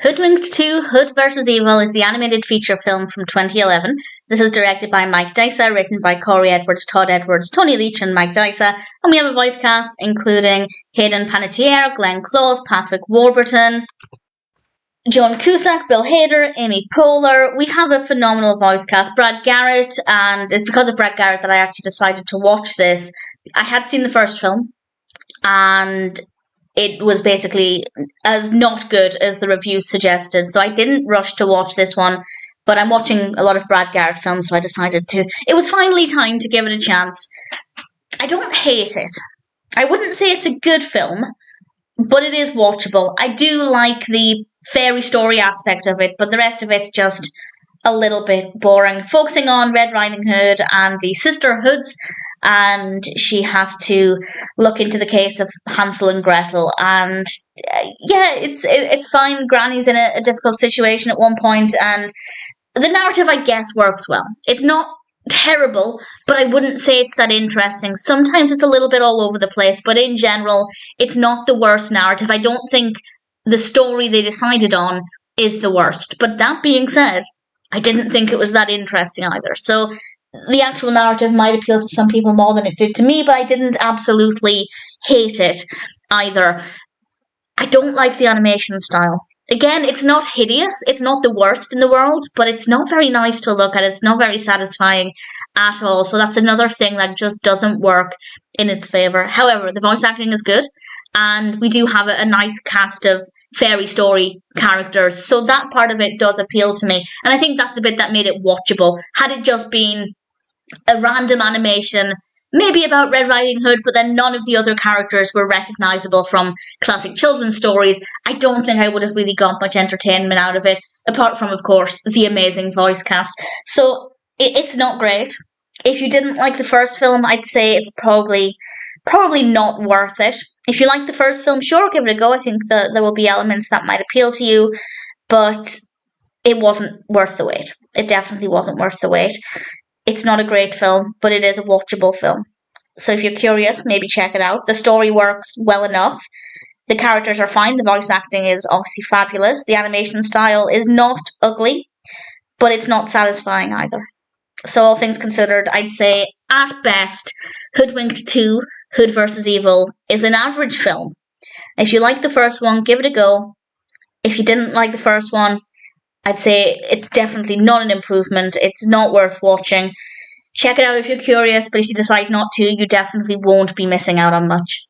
Hoodwinked 2 Hood vs. Evil is the animated feature film from 2011. This is directed by Mike Dicer, written by Cory Edwards, Todd Edwards, Tony Leach and Mike Dicer. And we have a voice cast including Hayden Panettiere, Glenn Close, Patrick Warburton, Joan Cusack, Bill Hader, Amy Poehler. We have a phenomenal voice cast. Brad Garrett, and it's because of Brad Garrett that I actually decided to watch this. I had seen the first film, and it was basically as not good as the reviews suggested, so I didn't rush to watch this one, but I'm watching a lot of Brad Garrett films, so I decided to. It was finally time to give it a chance. I don't hate it. I wouldn't say it's a good film, but it is watchable. I do like the fairy story aspect of it, but the rest of it's just a little bit boring. Focusing on Red Riding Hood and the sisterhoods, and she has to look into the case of Hansel and Gretel. And yeah, it's fine. Granny's in a difficult situation at one point, and the narrative, I guess, works well. It's not terrible, but I wouldn't say it's that interesting. Sometimes it's a little bit all over the place, but in general, it's not the worst narrative. I don't think the story they decided on is the worst. But that being said, I didn't think it was that interesting either. So the actual narrative might appeal to some people more than it did to me, but I didn't absolutely hate it either. I don't like the animation style. Again, it's not hideous. It's not the worst in the world, but it's not very nice to look at. It's not very satisfying at all. So that's another thing that just doesn't work in its favour. However, the voice acting is good, and we do have a nice cast of fairy story characters. So that part of it does appeal to me. And I think that's a bit that made it watchable. Had it just been a random animation, maybe about Red Riding Hood, but then none of the other characters were recognisable from classic children's stories, I don't think I would have really got much entertainment out of it, apart from, of course, the amazing voice cast. So it's not great. If you didn't like the first film, I'd say it's probably not worth it. If you like the first film, sure, give it a go. I think that there will be elements that might appeal to you, but it wasn't worth the wait. It definitely wasn't worth the wait. It's not a great film, but it is a watchable film. So if you're curious, maybe check it out. The story works well enough. The characters are fine. The voice acting is obviously fabulous. The animation style is not ugly, but it's not satisfying either. So all things considered, I'd say, at best, Hoodwinked 2, Hood vs. Evil, is an average film. If you like the first one, give it a go. If you didn't like the first one, I'd say it's definitely not an improvement. It's not worth watching. Check it out if you're curious, but if you decide not to, you definitely won't be missing out on much.